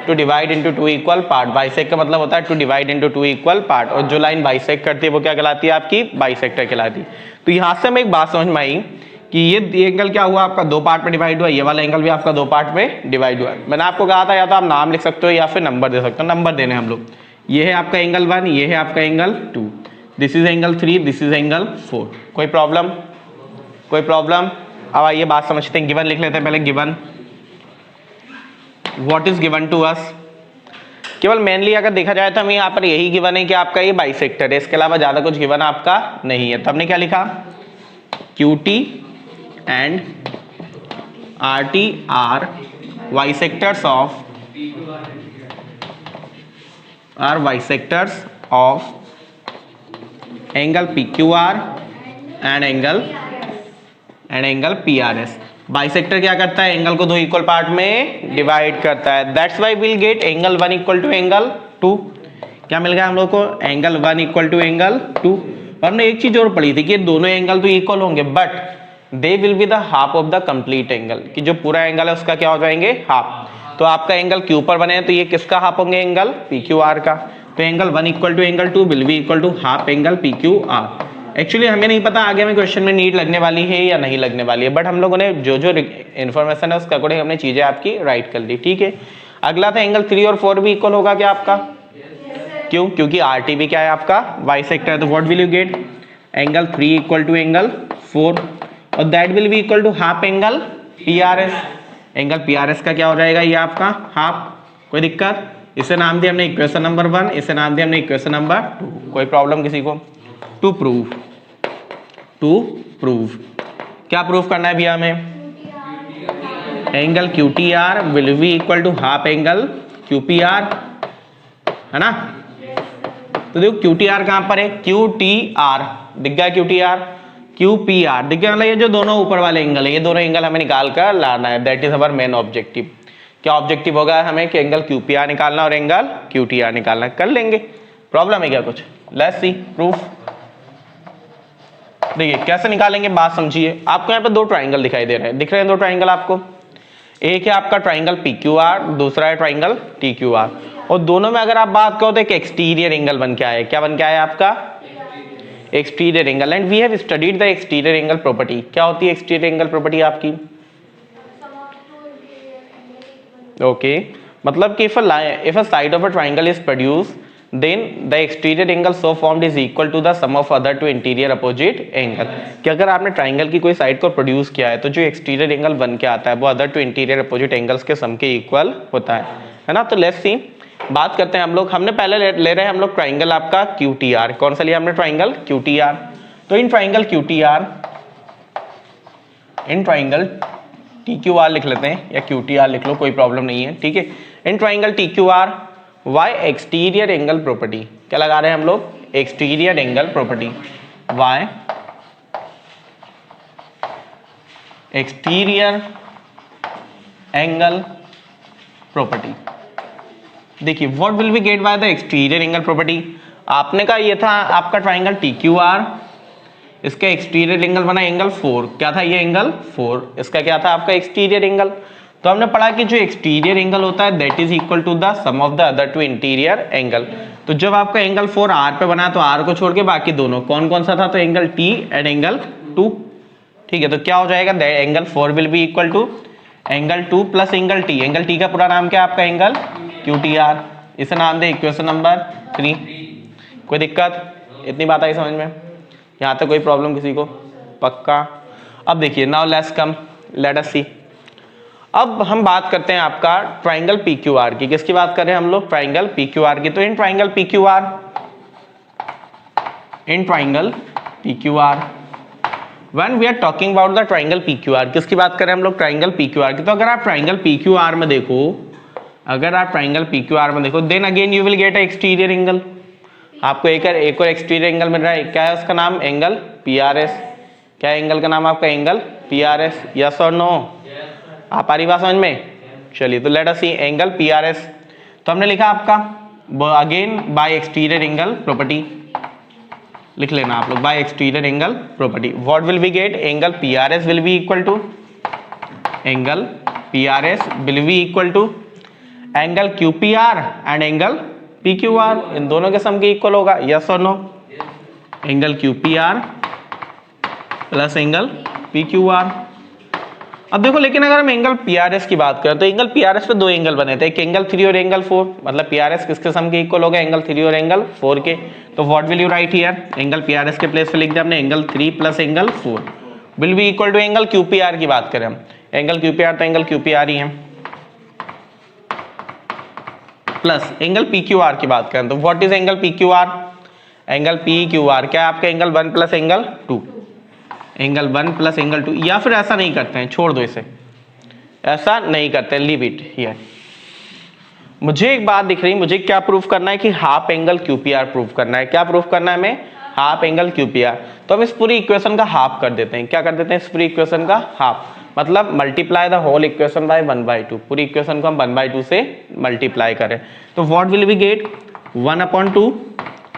to divide into two equal part. Bisect का मतलब होता है to divide into two equal part, और जो लाइन बाइसेक्ट करती है वो क्या कहलाती है आपकी? बाइसेक्टर कहलाती है। तो यहाँ से हमें एक बात समझ में आई कि ये एंगल क्या हुआ आपका? दो पार्ट में डिवाइड हुआ, ये वाला एंगल भी आपका दो पार्ट में डिवाइड हुआ। मैंने आपको कहा था या तो आप नाम लिख सकते हो या फिर नंबर दे सकते हो। नंबर देने हम लोग, ये है आपका एंगल 1, ये है आपका angle 2, this is angle 3, this is angle 4। कोई प्रॉब्लम? कोई प्रॉब्लम? अब आइए बात समझते हैं। गिवन लिख लेते हैं पहले। Given, what is given to us? केवल मेनली अगर देखा जाए तो हमें यहाँ पर यही गिवन है कि आपका ये बाइसेक्टर है, इसके अलावा ज्यादा कुछ गिवन आपका नहीं है। तो हमने क्या लिखा? QT and RT are bisectors of angle PQR and angle PRS। Bisector क्या करता है? एंगल को दो इक्वल पार्ट में डिवाइड करता है। That's why will get angle 1 equal to angle 2। क्या मिल गया हम लोग को? Angle 1 equal to angle 2। और हमने एक चीज और पढ़ी थी कि दोनों एंगल तो इक्वल होंगे but they will be the half of the complete angle, कि जो पूरा एंगल है उसका क्या हो जाएंगे? हाफ। तो आपका एंगल Q पर बने हैं तो ये किसका हाफ होंगे? एंगल PQR का। तो angle 1 equal to angle 2 will be equal to half angle PQR। Actually हमें नहीं पता आगे में क्वेश्चन में नीड लगने वाली है या नहीं लगने वाली है, बट हम लोगों ने जो जो इन्फॉर्मेशन है उसके अकॉर्डिंग हमने चीजें आपकी राइट कर ली। ठीक है, अगला था एंगल 3 और 4 भी इक्वल होगा क्या आपका? क्यों? क्योंकि RT भी क्या है आपका? बाइसेक्टर है। तो what will you get? Angle 3 equal to angle 4 और that will be equal to half angle PRS। Angle PRS का क्या हो जाएगा? ये आपका हाफ। कोई दिक्कत? इसे नाम दिया हमने इक्वेशन नंबर 1, इसे नाम दिया हमने इक्वेशन नंबर 2। कोई प्रॉब्लम किसी को? टू प्रूव क्या प्रूव करना है भैया हमें? Angle QTR will be equal to half angle QPR, है ना? तो देखो QTR कहां पर है? QTR दिख गया, QTR QPR दिख गया। मतलब ये जो दोनों ऊपर वाले एंगल है, ये दोनों एंगल हमें निकाल कर लाना है। That is our main objective. क्या ऑब्जेक्टिव होगा हमें? कि एंगल QPR निकालना और एंगल QTR निकालना। कर लेंगे, प्रॉब्लम है क्या कुछ? Let's C proof. देखिए कैसे निकालेंगे, बात समझिए। आपको यहाँ पे दो ट्राइंगल दिखाई दे रहे हैं, दिख रहे हैं दो ट्राइंगल आपको। एक है आपका ट्राइंगल PQR, दूसरा है ट्राइंगल TQR। और दोनों में अगर आप बात करो तो एक एक्सटीरियर एंगल बन के आया है। क्या बन के आया आपका? Exterior angle. And we have studied the exterior angle property. क्या होती है एक्सटीरियर एंगल प्रॉपर्टी आपकी? ओके, मतलब कि if a side of a triangle is produced then the exterior angle so formed is equal to the sum of other two interior opposite angle। कि अगर आपने triangle की कोई साइड को produce किया है तो जो एक्सटीरियर एंगल बन के आता है वो other two interior opposite angles के सम के इक्वल होता है ना? तो लेट्स सी, बात करते हैं हम लोग। हमने पहले ले रहे हैं हम लोग ट्राइंगल आपका QTR। कौन सा लिया हमने? Triangle QTR। तो in triangle QTR, in triangle TQR लिख लेते हैं या QTR लिख लो, कोई प्रॉब्लम नहीं है। ठीक है, in triangle TQR by exterior angle property. क्या लगा रहे हैं हम लोग? Exterior angle property. By exterior angle property. देखिए what will be get by the exterior angle property. आपने कहा ये था आपका ट्राइंगल TQR, इसका एक्सटीरियर एंगल बना एंगल 4। क्या था ये? एंगल 4। इसका क्या था? आपका एक्सटीरियर एंगल। तो हमने पढ़ा कि जो एक्सटीरियर एंगल होता है that is equal to the sum of the other two interior angle. तो जब आपका एंगल 4 R पे बना तो R को छोड़ के बाकी दोनों कौन कौन सा था? तो एंगल T एंड एंगल 2। ठीक है, तो क्या हो जाएगा? Angle 4 will be equal to angle 2 plus angle T। Angle T का पूरा नाम क्या है आपका? Angle QTR। इसे नाम दे इक्वेशन नंबर 3। कोई दिक्कत? इतनी बात आई समझ में? यहाँ तक कोई प्रॉब्लम किसी को? पक्का। अब देखिए now let's come, let us see. अब हम बात करते हैं आपका ट्राइंगल PQR की। किसकी बात कर रहे हैं हम लोग? ट्राइंगल PQR की। तो in triangle PQR when we are talking about the triangle PQR, किसकी बात करें हम लोग? ट्राइंगल PQR की। तो अगर आप ट्राइंगल PQR में देखो, then again you will get a exterior angle. आपको एक और एक्सटीरियर एंगल मिल रहा है, क्या है उसका नाम? Angle PRS। क्या एंगल का नाम आपका? Angle PRS। यस और नो? आप आ रही बात समझ में? चलिए तो let us see angle PRS। तो हमने लिखा आपका again by exterior angle property, लिख लेना आप लोग, by exterior angle property. What will we get? Angle PRS will be equal to angle QPR and angle PQR, इन दोनों के सम के इक्वल होगा। यस और no? Angle QPR plus angle PQR। अब देखो लेकिन अगर हम एंगल PRS की बात करें तो एंगल PRS पे दो एंगल बने थे, एक एंगल 3 और एंगल 4, मतलब PRS किसके सम के इक्वल होगा? एंगल 3 और एंगल 4 के। तो what will you write here? Angle PRS के प्लेस पे लिख दिया हमने angle 3 plus angle 4 will be equal to angle QPR की बात करें हम, एंगल QPR तो एंगल QPR ही है, प्लस एंगल PQR की बात करें तो what is angle PQR? Angle PQR क्या है आपका? Angle 1 plus angle 2, angle 1 plus angle 2। या फिर ऐसा नहीं करते हैं, छोड़ दो इसे, ऐसा नहीं करते, लीव इट हियर। मुझे एक बात दिख रही, मुझे क्या प्रूफ करना है कि हाफ एंगल QPR प्रूफ करना है। क्या प्रूफ करना है हमें? Half angle QPR। तो हम इस पूरी इक्वेशन का हाफ कर देते हैं। क्या कर देते हैं? इस पूरी इक्वेशन का हाफ, मतलब multiply the whole equation by 1/2। पूरी इक्वेशन को हम 1/2 से मल्टीप्लाई करें तो what will we get? 1/2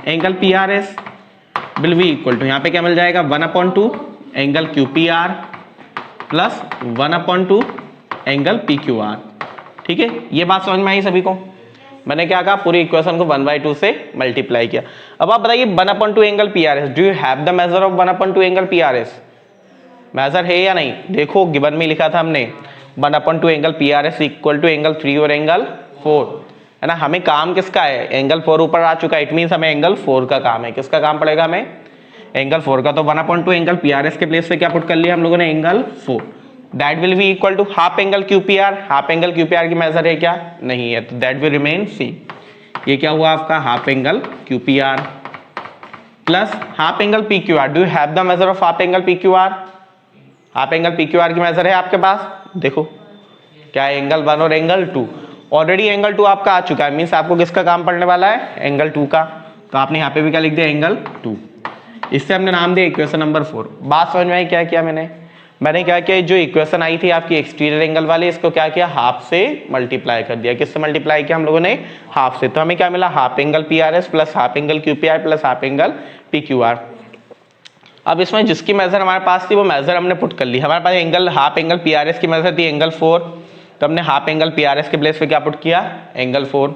angle PRS will be equal to, यहाँ पे क्या मिल जाएगा? 1/2 angle QPR plus 1/2 angle PQR। ठीक है, ये बात समझ में आई सभी को? मैंने क्या कहा? पूरी इक्वेशन को 1/2 से मल्टीप्लाई किया। अब आप बताइए 1/2 angle PRS, do you have the measure of 1/2 angle PRS? Measure है या नहीं? देखो गिवन में लिखा था हमने 1/2 angle PRS equal to angle 3 और एंगल 4, है ना। हमें काम किसका है? एंगल 4 ऊपर आ चुका है, इट मीन्स हमें एंगल 4 का काम है। किसका काम पड़ेगा हमें? एंगल 4 का। तो 1/2 एंगल PRS के प्लेस पे क्या पुट कर लिया हम लोगों ने? Angle 4। That will be equal to half angle QPR। Half angle QPR की मेजर है क्या? नहीं है, तो दैट विल रिमेन सी। ये क्या हुआ आपका? Half angle QPR plus half angle PQR। Do you have the measure of half angle PQR? Half angle PQR की मेजर है आपके पास? देखो क्या है? एंगल 1 और एंगल 2। ऑलरेडी एंगल 2 आपका आ चुका है, मीन्स आपको किसका काम पड़ने वाला है? एंगल 2 का। तो आपने यहाँ पे भी क्या लिख दिया? एंगल 2। इससे हमने नाम दिया इक्वेशन नंबर 4। बात समझ में आई? क्या किया मैंने क्या किया? जो इक्वेशन आई थी आपकी एक्सटीरियर एंगल वाली, इसको क्या किया? हाफ से मल्टीप्लाई कर दिया। किससे मल्टीप्लाई किया हम लोगों ने? हाफ से। तो हमें क्या मिला? Half angle PRS plus half angle QPR plus half angle PQR। अब इसमें जिसकी मेजर हमारे पास थी वो मेजर हमने पुट कर ली। हमारे पास एंगल हाफ एंगल PRS की मेजर थी एंगल 4, तो हमने हाफ एंगल PRS के प्लेस पे क्या पुट किया? एंगल 4।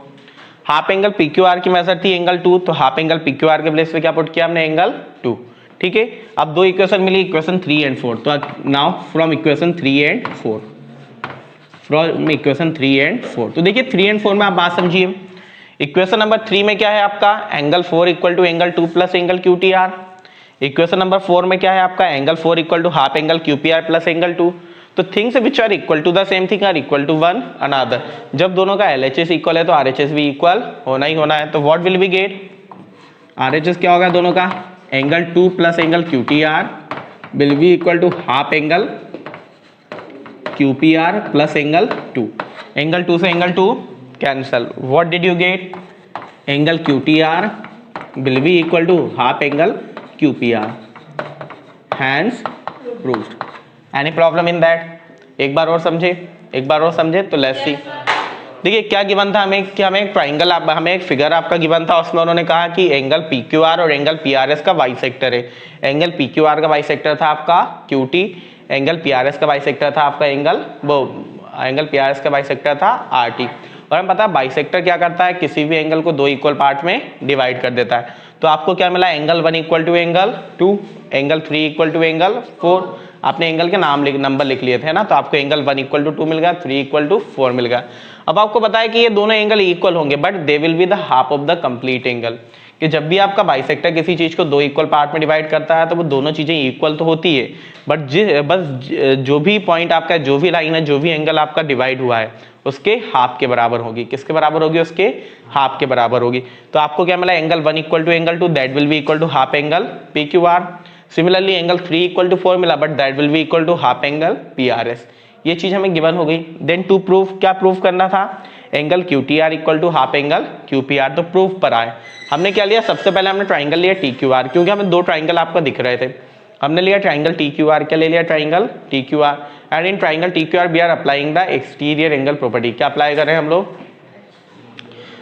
हाफ एंगल PQR की मेजर थी एंगल 2, तो हाफ एंगल PQR के प्लेस पे क्या पुट किया हमने? एंगल 2। ठीक है, अब दो इक्वेशन मिली, इक्वेशन 3 एंड 4। तो नाउ फ्रॉम इक्वेशन 3 एंड 4, तो देखिए 3 एंड 4 में आप बात समझिए। इक्वेशन नंबर 3 में क्या है आपका? Angle 4 equal to angle 2 plus angle QTR। Equation number 4 में क्या है आपका? Angle 4 equal to half angle QPR plus angle 2। तो things which are equal to the same thing are equal to one another. जब दोनों का LHS इक्वल है तो RHS भी इक्वल होना ही होना है। तो what will be get? RHS क्या होगा दोनों का? Angle 2 plus angle QTR will be equal to half angle QPR plus angle 2। Angle 2 से angle 2 cancel. What did you get? Angle QTR will be equal to half angle QPR। Hence proved. Any problem in that? एक बार और समझे तो let's सी। देखिए क्या given था हमें कि हमें एक ट्राइंगल, हमें एक फिगर आपका गिवन था, उसमें उन्होंने कहा कि एंगल PQR और एंगल PRS का बाइसेक्टर है। एंगल PQR का बाइसेक्टर था आपका QT, एंगल PRS का बाइसेक्टर था आपका एंगल PRS का बाइसेक्टर था RT। और हमें पता है बाइसेक्टर क्या करता है? किसी भी एंगल को दो इक्वल पार्ट में डिवाइड कर देता है। तो आपको क्या मिला? Angle 1 equal to angle 2, angle 3 equal to angle 4। आपने एंगल के नंबर लिख लिए थे ना, तो आपको एंगल 1 इक्वल टू 2 मिल गया, 3 इक्वल टू 4 मिल गया। अब आपको पता है कि ये दोनों एंगल इक्वल होंगे, but they will be the half of the complete angle. कि जब भी आपका बाइसेक्टर किसी चीज़ को दो इक्वल पार्ट में डिवाइड करता है तो वो दोनों चीज़ें इक्वल तो होती है, बट जो भी पॉइंट आपका, जो भी लाइन है, जो भी एंगल आपका डिवाइड हुआ है उसके हाफ के बराबर होगी। किसके बराबर होगी? उसके हाफ के बराबर होगी। तो आपको क्या मिला? Angle 1 equal to angle 2, that will be equal to half angle P Q R. Similarly angle 3 equal to 4 मिला, but that will be equal to half angle P R S. ये चीज हमें गिवन हो गई। देन टू प्रूफ, क्या proof करना था? Angle Q T R equal to half angle Q P R. तो प्रूफ पर आए, हमने क्या लिया? सबसे पहले हमने ट्राइंगल लिया टी क्यू आर, क्योंकि हमें दो ट्राइंगल आपको दिख रहे थे। हमने लिया ट्राइंगल टी क्यू आर। क्या ले लिया? Triangle T Q R. And in triangle T Q R we are applying the exterior angle property. क्या अप्लाई कर रहे हैं हम लोग?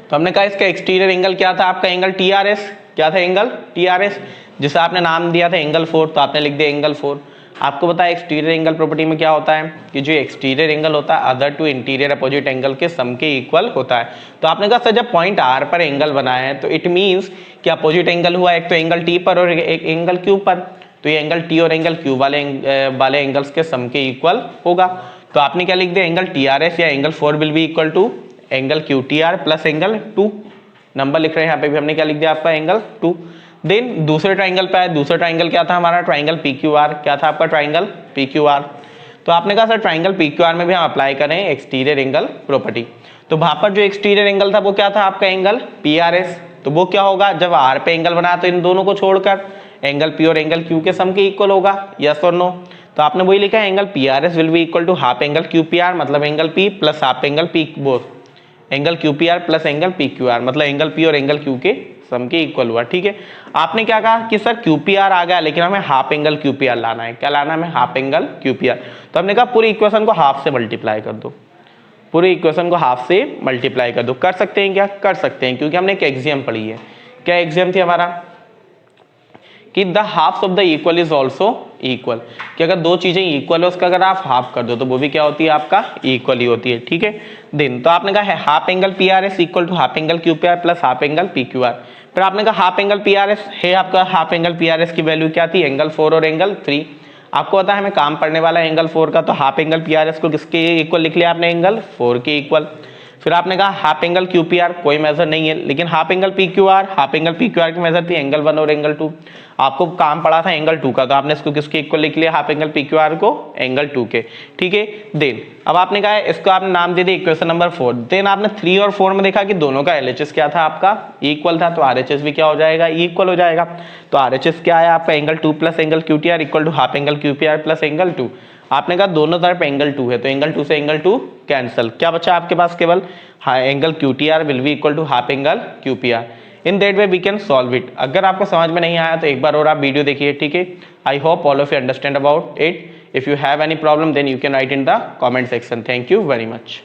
तो हमने कहा इसका एक्सटीरियर एंगल क्या था आपका? Angle T R S. क्या था? एंगल टी आर एस, जिसे आपने नाम दिया था एंगल 4, तो आपने लिख दिया एंगल 4। आपको पता है एक्सटीरियर एंगल प्रॉपर्टी में क्या होता है कि जो एक्सटीरियर एंगल होता है other two interior opposite angle के सम के इक्वल होता है। तो आपने कहा सर जब पॉइंट आर पर एंगल बनाया है तो इट मींस कि अपोजिट एंगल हुआ एक तो एंगल टी पर और एक एंगल क्यू पर, तो ये एंगल टी और एंगल क्यू वाले एंगल्स के सम के इक्वल होगा। तो आपने क्या लिख दिया? एंगल टी आर एस या angle 4 will be equal to angle Q T R plus angle 2। Number लिख रहे हैं यहाँ पे भी, हमने क्या लिख दिया आपका? एंगल 2। देन दूसरे ट्राइंगल पे आए। दूसरा ट्राइंगल क्या था हमारा? Triangle p Q R. क्या था आपका? Triangle p Q R. तो आपने कहा sir triangle p Q R में भी हम अप्लाई करें एक्सटीरियर एंगल प्रॉपर्टी। तो वहां पर जो एक्सटीरियर एंगल था वो क्या था आपका? Angle P R S. तो वो क्या होगा? जब आर पे एंगल बनाया तो इन दोनों को छोड़कर एंगल पी और एंगल क्यू के सम के इक्वल होगा। यस और नो? तो आपने वही लिखा है angle P R s will be equal to half angle Q P r, मतलब angle p plus half angle p, वो angle Q P R plus angle P Q r, मतलब एंगल पी और angle q के sum के equal हुआ। ठीक है। आपने क्या कहा कि सर क्यू पी आर आ गया लेकिन हमें half angle Q P R लाना है। क्या लाना है हमें? Half angle Q P R. तो हमने कहा पूरी इक्वेशन को हाफ से मल्टीप्लाई कर दो। पूरी इक्वेशन को हाफ से मल्टीप्लाई कर दो। कर सकते हैं क्या? कर सकते हैं, क्योंकि हमने एक एक्सियम पढ़ी है। क्या एक्सियम थी हमारा? कि the halves of the equal is also equal, कि अगर दो चीजें इक्वल है उसका अगर आप हाफ कर दो तो वो भी क्या होती है? आपका इक्वल ही होती है। ठीक है। देन तो आपने कहा है half angle P R S equal to half angle Q P R plus half angle P Q R. फिर आपने कहा half angle P R S है आपका, half angle P R S की वैल्यू क्या थी? एंगल 4 और एंगल 3। आपको पता है हमें काम पड़ने वाला है एंगल 4 का, तो half angle P R S को किसके इक्वल लिख लिया आपने? एंगल 4 के इक्वल। फिर आपने कहा half angle Q P R कोई मेजर नहीं है, लेकिन half angle P Q R, half angle P Q R की मेजर थी एंगल 1 और एंगल 2। आपको काम पड़ा था एंगल 2 का, तो आपने इसको किसके इक्वल लिख लिया? Half angle P Q R को एंगल 2 के। ठीक है। देन अब आपने कहा इसको आपने नाम दे दिया इक्वेशन नंबर 4। देन आपने 3 और 4 में देखा कि दोनों का एलएचएस क्या था आपका? इक्वल था, तो आरएचएस भी क्या हो जाएगा? इक्वल हो जाएगा। तो आरएचएस क्या आया आपका? Angle 2 plus angle Q T R equal to half angle Q P R plus angle 2। आपने कहा दोनों तरफ एंगल 2 है, तो एंगल 2 से एंगल 2 कैंसिल। क्या बचा आपके पास? केवल angle Q T are will be equal to half angle Q P R. In that way we can solve it. अगर आपको समझ में नहीं आया तो एक बार और आप वीडियो देखिए। ठीक है। I hope all of you understand about it. If you have any problem then you can write in the comment section. Thank you very much.